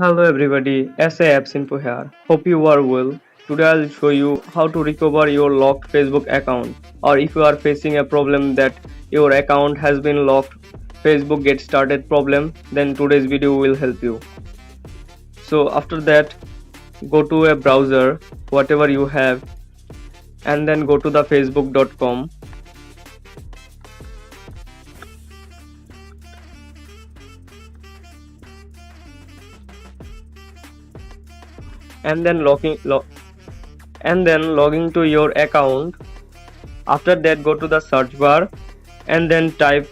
Hello everybody, SA Apps Info here. Hope you are well. Today I'll show you how to recover your locked Facebook account, or if you are facing a problem that your account has been locked, Facebook get started problem, then today's video will help you. So after that, go to a browser, whatever you have, and then go to the facebook.com, and then logging to your account. After that, go to the search bar and then type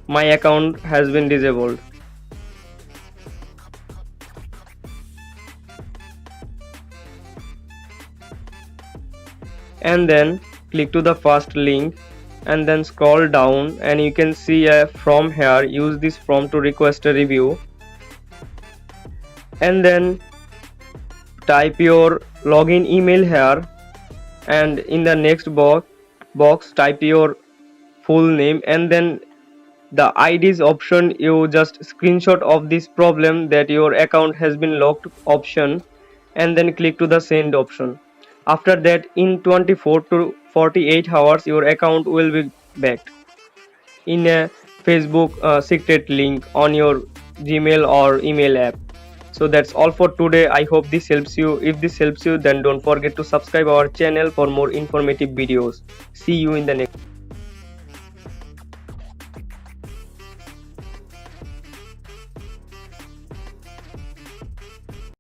my account has been disabled, and then click to the first link and then scroll down and you can see a form here. Use this form to request a review, and then type your login email here, and in the next box type your full name, and then the IDs option, you just screenshot of this problem that your account has been locked option, and then click to the send option. After that, in 24 to 48 hours your account will be backed in a Facebook secret link on your Gmail or email app. So that's all for today. I hope this helps you. If this helps you, then don't forget to subscribe our channel for more informative videos. See you in the next